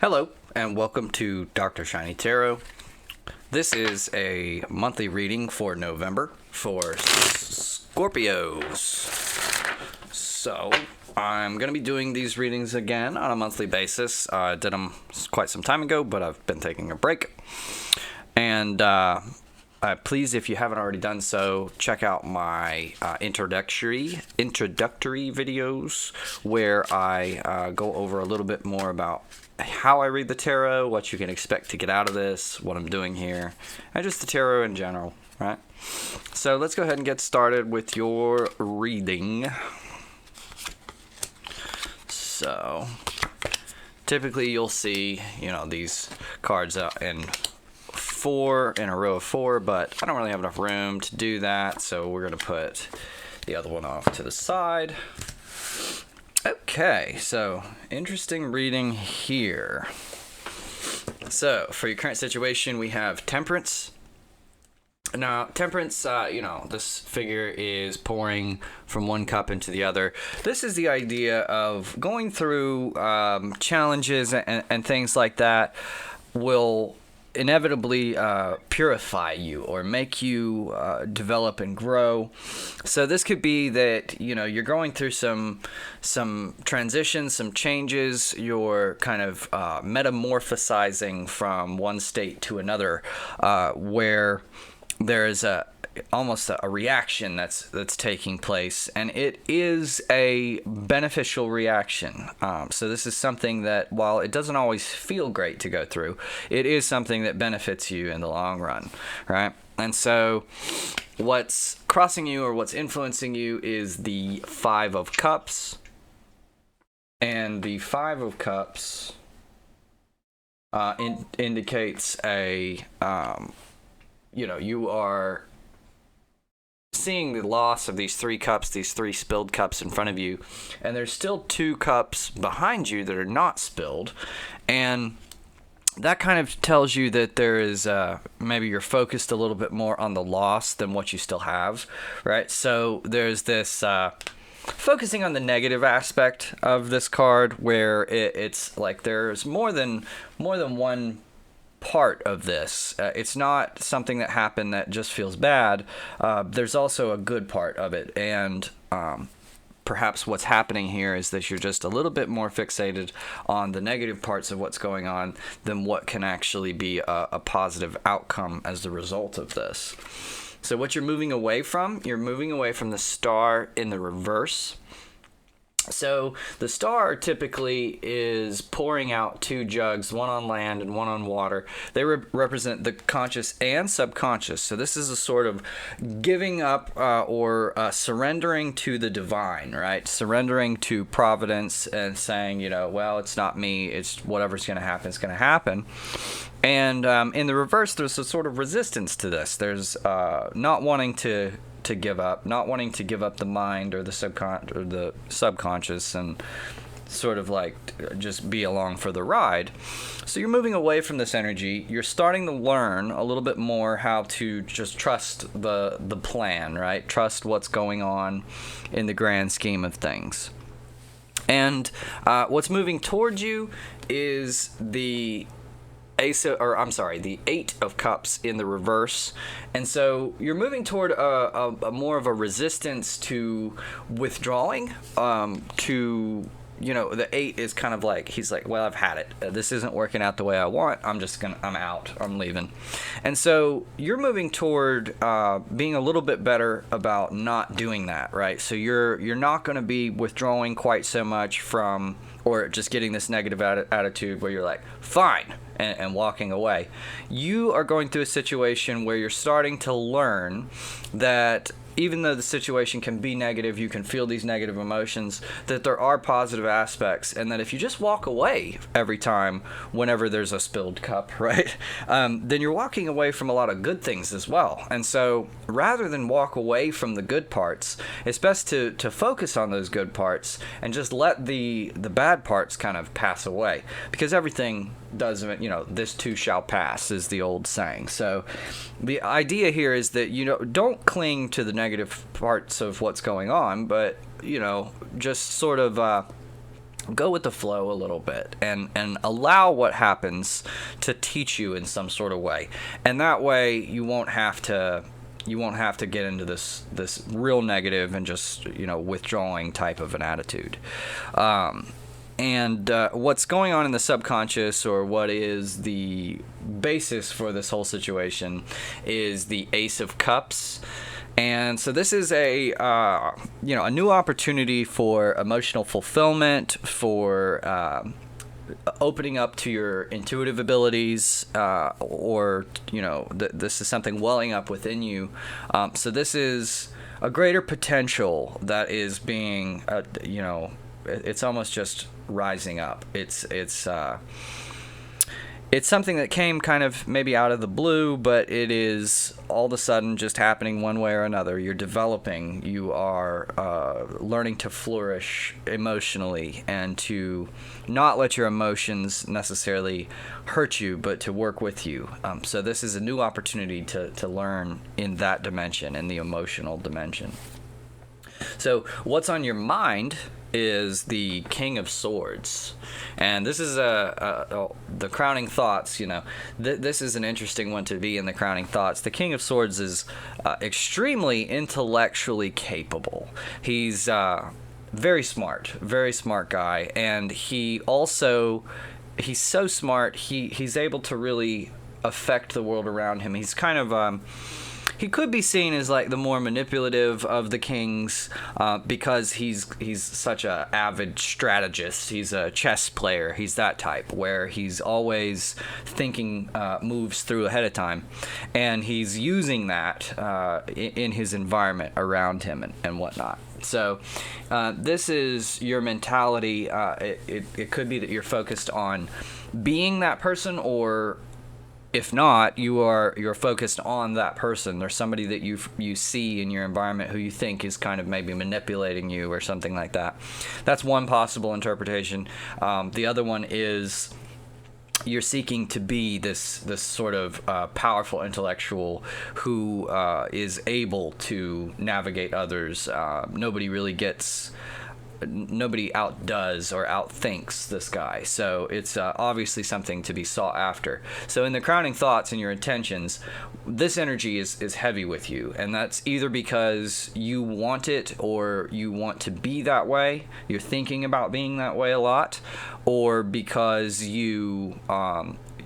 Hello, and welcome to DrShiny Tarot. This is a monthly reading for November for Scorpios. So, I'm going to be doing these readings again on a monthly basis. I did them quite some time ago, but I've been taking a break. And please, if you haven't already done so, check out my introductory videos where I go over a little bit more about how I read the tarot, what you can expect to get out of this, what I'm doing here, and just the tarot in general, right? So let's go ahead and get started with your reading. So typically you'll see, these cards out in a row of four, but I don't really have enough room to do that, so we're going to put the other one off to the side. Okay, so interesting reading here. So for your current situation, we have Temperance. Now, Temperance, this figure is pouring from one cup into the other. This is the idea of going through challenges and things like that will inevitably purify you or make you develop and grow. So this could be that you're going through some transitions, some changes. You're kind of metamorphosizing from one state to another, where there is almost a reaction that's taking place, and it is a beneficial reaction. So this is something that, while it doesn't always feel great to go through, it is something that benefits you in the long run, right? And so what's crossing you or what's influencing you is the Five of Cups, and the Five of Cups indicates a you are seeing the loss of these three cups, these three spilled cups in front of you, and there's still two cups behind you that are not spilled, and that kind of tells you that there is maybe you're focused a little bit more on the loss than what you still have, right? So there's this focusing on the negative aspect of this card, where it's like there's more than one part of this. It's not something that happened that just feels bad. There's also a good part of it, and perhaps what's happening here is that you're just a little bit more fixated on the negative parts of what's going on than what can actually be a positive outcome as the result of this. So what you're moving away from the Star in the reverse. So the Star typically is pouring out two jugs, one on land and one on water. They represent the conscious and subconscious. So this is a sort of giving up or surrendering to the divine, right? Surrendering to providence and saying, well, it's not me. It's whatever's going to happen, it's going to happen. And in the reverse, there's a sort of resistance to this. There's not wanting to give up, not wanting to give up the mind or the subconscious and sort of like just be along for the ride. So you're moving away from this energy. You're starting to learn a little bit more how to just trust the plan, right? Trust what's going on in the grand scheme of things. And what's moving towards you is the Eight of Cups in the reverse. And so you're moving toward a more of a resistance to withdrawing, the Eight is kind of like, he's like, well, I've had it. This isn't working out the way I want. I'm out. I'm leaving. And so you're moving toward being a little bit better about not doing that, right? So you're not going to be withdrawing quite so much from, or just getting this negative attitude where you're like, fine, and walking away. You are going through a situation where you're starting to learn that even though the situation can be negative, you can feel these negative emotions, that there are positive aspects, and that if you just walk away every time whenever there's a spilled cup, right, then you're walking away from a lot of good things as well. And so rather than walk away from the good parts, it's best to focus on those good parts and just let the bad parts kind of pass away, because everything doesn't, this too shall pass is the old saying. So the idea here is that, don't cling to the negative parts of what's going on, but, just sort of go with the flow a little bit and allow what happens to teach you in some sort of way. And that way you won't have to get into this real negative and just, withdrawing type of an attitude. And what's going on in the subconscious, or what is the basis for this whole situation, is the Ace of Cups. And so this is a new opportunity for emotional fulfillment, for opening up to your intuitive abilities, or this is something welling up within you. So this is a greater potential that is being, it's almost just rising up. It's something that came kind of maybe out of the blue, but it is all of a sudden just happening one way or another. You're developing. You are learning to flourish emotionally and to not let your emotions necessarily hurt you, but to work with you. So this is a new opportunity to learn in that dimension, in the emotional dimension. So what's on your mind is the King of Swords, and this is the crowning thoughts. This is an interesting one to be in the crowning thoughts. The King of Swords is extremely intellectually capable. He's very smart guy, and he's so smart. He's able to really affect the world around him. He's kind of he could be seen as like the more manipulative of the kings, because he's such a avid strategist. He's a chess player. He's that type where he's always thinking moves through ahead of time, and he's using that in his environment around him and whatnot. So this is your mentality. It could be that you're focused on being that person, or if not, you're focused on that person. There's somebody that you see in your environment who you think is kind of maybe manipulating you or something like that. That's one possible interpretation. The other one is you're seeking to be this sort of powerful intellectual who is able to navigate others. Nobody outdoes or outthinks this guy. So it's obviously something to be sought after. So in the crowning thoughts and your intentions, this energy is heavy with you, and that's either because you want it, or you want to be that way, you're thinking about being that way a lot, or because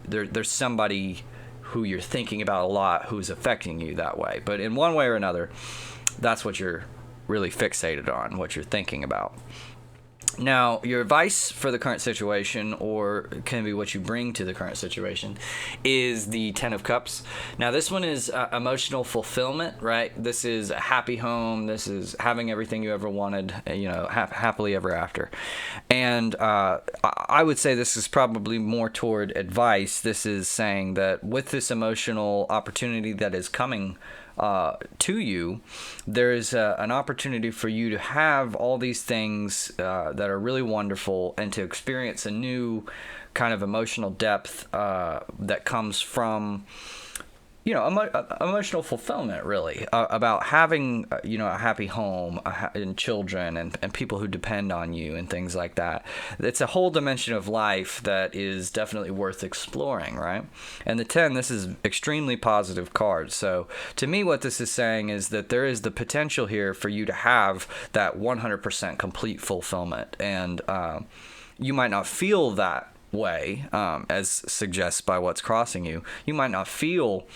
there's somebody who you're thinking about a lot who's affecting you that way. But in one way or another, that's what you're really fixated on, what you're thinking about. Now, your advice for the current situation, or can be what you bring to the current situation, is the Ten of Cups. Now, this one is emotional fulfillment, right? This is a happy home. This is having everything you ever wanted, happily ever after. And I would say this is probably more toward advice. This is saying that with this emotional opportunity that is coming to you, there's an opportunity for you to have all these things that are really wonderful, and to experience a new kind of emotional depth that comes from emotional fulfillment, really, about having a happy home and children and people who depend on you and things like that. It's a whole dimension of life that is definitely worth exploring, right? And the 10, this is extremely positive card. So to me, what this is saying is that there is the potential here for you to have that 100% complete fulfillment, and you might not feel that way, as suggests by what's crossing you. You might not feel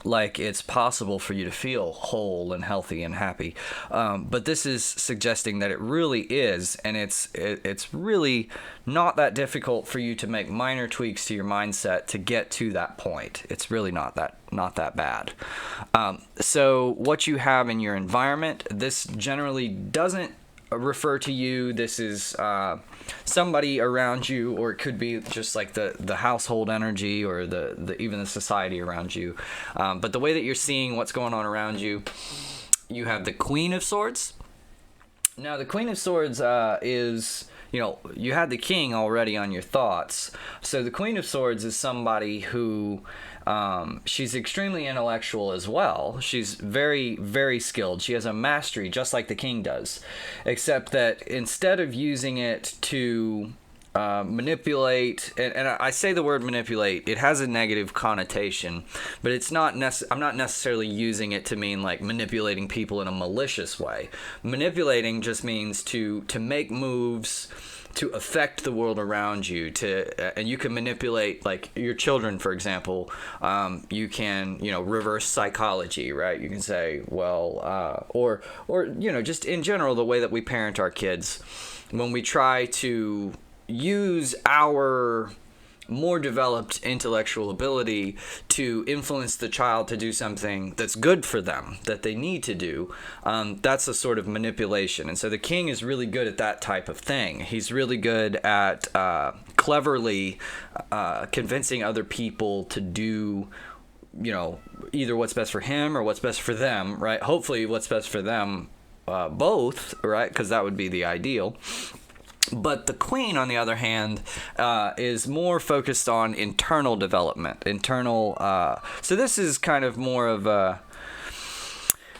like it's possible for you to feel whole and healthy and happy, but this is suggesting that it really is, and it's really not that difficult for you to make minor tweaks to your mindset to get to that point. It's really not that bad. So what you have in your environment, this generally doesn't refer to you. This is somebody around you, or it could be just like the household energy, or the even the society around you. But the way that you're seeing what's going on around you, you have the Queen of Swords. Now the Queen of Swords is you had the king already on your thoughts. So the Queen of Swords is somebody who, she's extremely intellectual as well. She's very, very skilled. She has a mastery just like the king does, except that instead of using it to manipulate, and I say the word manipulate, it has a negative connotation, but it's not I'm not necessarily using it to mean like manipulating people in a malicious way. Manipulating just means to make moves to affect the world around you, and you can manipulate, like your children, for example. You can, reverse psychology, right? You can say, well, or just in general, the way that we parent our kids, when we try to use our more developed intellectual ability to influence the child to do something that's good for them, that they need to do, that's a sort of manipulation. And so the king is really good at that type of thing. He's really good at cleverly convincing other people to do, either what's best for him or what's best for them, right? Hopefully what's best for them, both, right? Because that would be the ideal. But the queen, on the other hand, is more focused on internal development, so this is kind of more of a,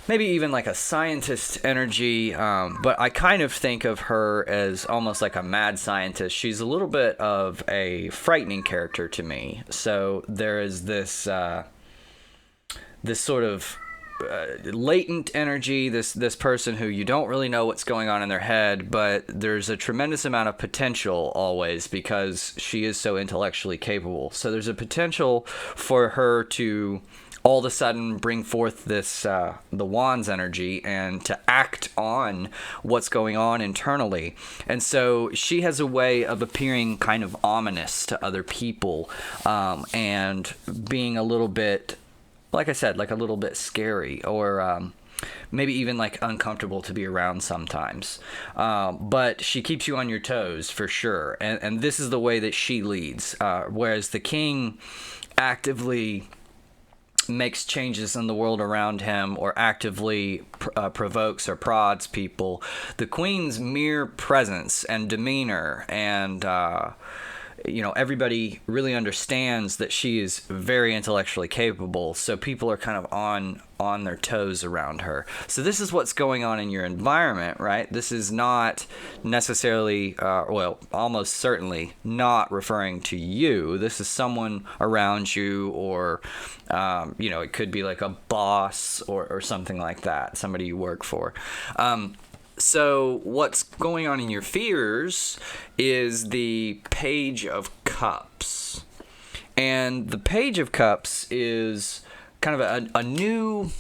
maybe even like a scientist energy, but I kind of think of her as almost like a mad scientist. She's a little bit of a frightening character to me. So there is this sort of latent energy, this person who you don't really know what's going on in their head, but there's a tremendous amount of potential always because she is so intellectually capable. So there's a potential for her to all of a sudden bring forth this the Wands energy and to act on what's going on internally. And so she has a way of appearing kind of ominous to other people, and being a little bit, like I said, like a little bit scary, or maybe even like uncomfortable to be around sometimes. But she keeps you on your toes for sure. And this is the way that she leads. Whereas the king actively makes changes in the world around him, or actively provokes or prods people. The queen's mere presence and demeanor and everybody really understands that she is very intellectually capable, so people are kind of on their toes around her. So this is what's going on in your environment, right? This is not necessarily, almost certainly not referring to you. This is someone around you, or, it could be like a boss or something like that, somebody you work for. So what's going on in your fears is the Page of Cups. And the Page of Cups is kind of a new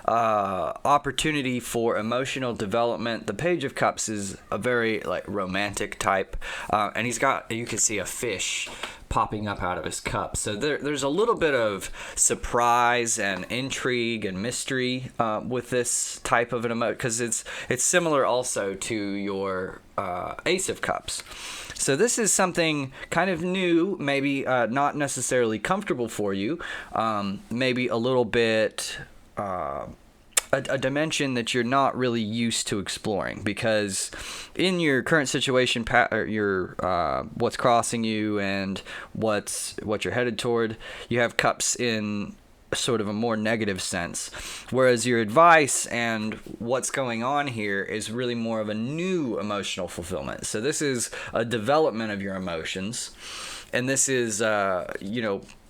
opportunity for emotional development. The Page of Cups is a very romantic type, and you can see a fish popping up out of his cup. So there's a little bit of surprise and intrigue and mystery with this type of an emotion, because it's similar also to your Ace of Cups. So this is something kind of new, maybe not necessarily comfortable for you, maybe a little bit a dimension that you're not really used to exploring, because in your current situation, what's crossing you and what you're headed toward, you have cups in sort of a more negative sense, whereas your advice and what's going on here is really more of a new emotional fulfillment. So this is a development of your emotions, and this is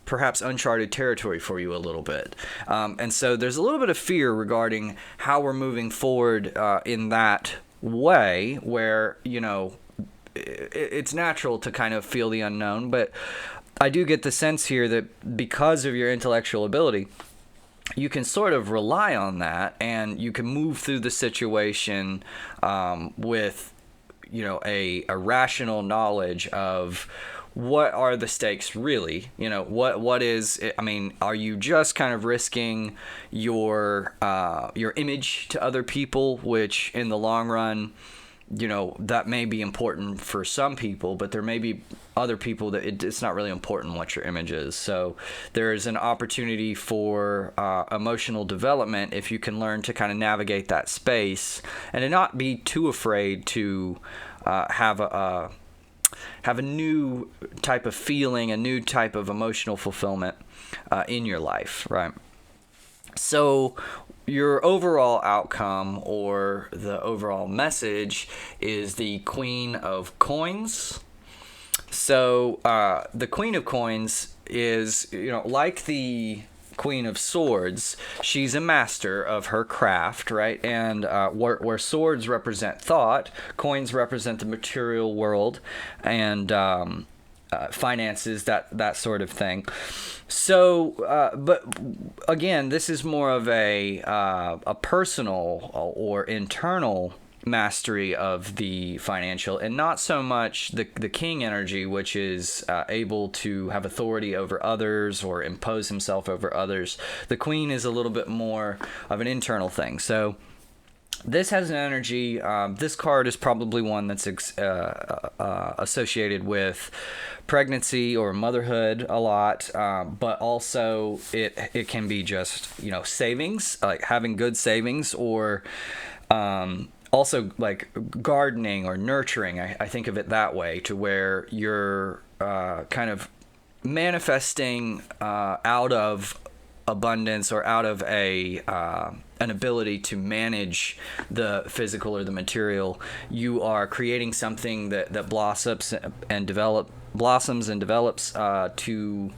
perhaps uncharted territory for you a little bit. And so there's a little bit of fear regarding how we're moving forward in that way, where, it's natural to kind of feel the unknown. But I do get the sense here that because of your intellectual ability, you can sort of rely on that, and you can move through the situation with, a rational knowledge of what are the stakes really? What is it? I mean, are you just kind of risking your image to other people, which in the long run, that may be important for some people, but there may be other people that it's not really important what your image is. So there's an opportunity for emotional development if you can learn to kind of navigate that space and to not be too afraid to have a new type of feeling, a new type of emotional fulfillment in your life, right? So your overall outcome, or the overall message, is the Queen of Coins. So the Queen of Coins is, like the Queen of Swords, she's a master of her craft, right? And where swords represent thought, coins represent the material world and finances, that sort of thing. So, but again, this is more of a personal or internal mastery of the financial, and not so much the king energy, which is able to have authority over others or impose himself over others. The queen is a little bit more of an internal thing. So this has an energy. This card is probably one that's associated with pregnancy or motherhood a lot, but also it can be just savings, like having good savings, or also like gardening or nurturing. I think of it that way, to where you're kind of manifesting out of abundance, or out of an ability to manage the physical or the material. You are creating something that blossoms and develops to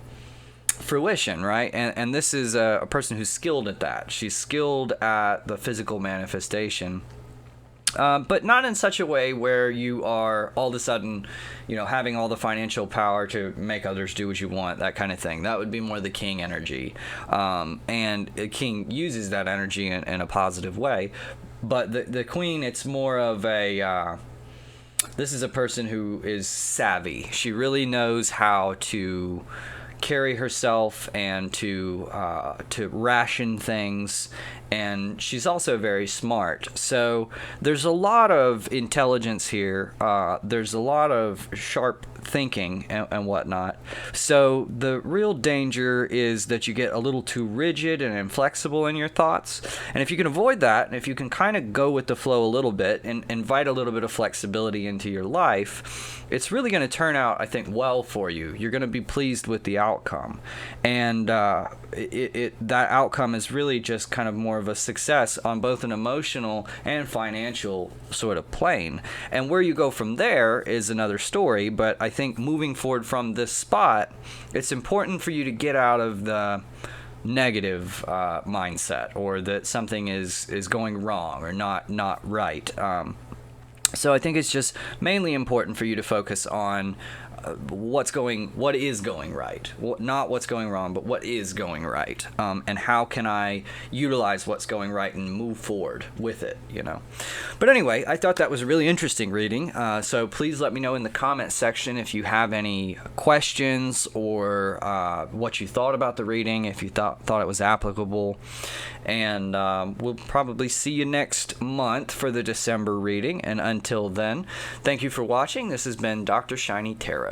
fruition, right? And this is a person who's skilled at that. She's skilled at the physical manifestation. But not in such a way where you are all of a sudden, having all the financial power to make others do what you want, that kind of thing. That would be more the king energy. And a king uses that energy in a positive way. But the queen, it's more of this is a person who is savvy. She really knows how to carry herself and to ration things, and she's also very smart. So there's a lot of intelligence here. There's a lot of sharp thinking and whatnot. So the real danger is that you get a little too rigid and inflexible in your thoughts. And if you can avoid that, and if you can kind of go with the flow a little bit and invite a little bit of flexibility into your life, it's really going to turn out, I think, well for you. You're going to be pleased with the outcome. And that outcome is really just kind of more of a success on both an emotional and financial sort of plane. And where you go from there is another story, but I think moving forward from this spot, it's important for you to get out of the negative mindset, or that something is going wrong or not right. So I think it's just mainly important for you to focus on what is going right, not what's going wrong, but what is going right, and how can I utilize what's going right and move forward with it, But anyway, I thought that was a really interesting reading, so please let me know in the comment section if you have any questions, or what you thought about the reading, if you thought it was applicable. And we'll probably see you next month for the December reading, and until then, thank you for watching. This has been DrShiny Tarot.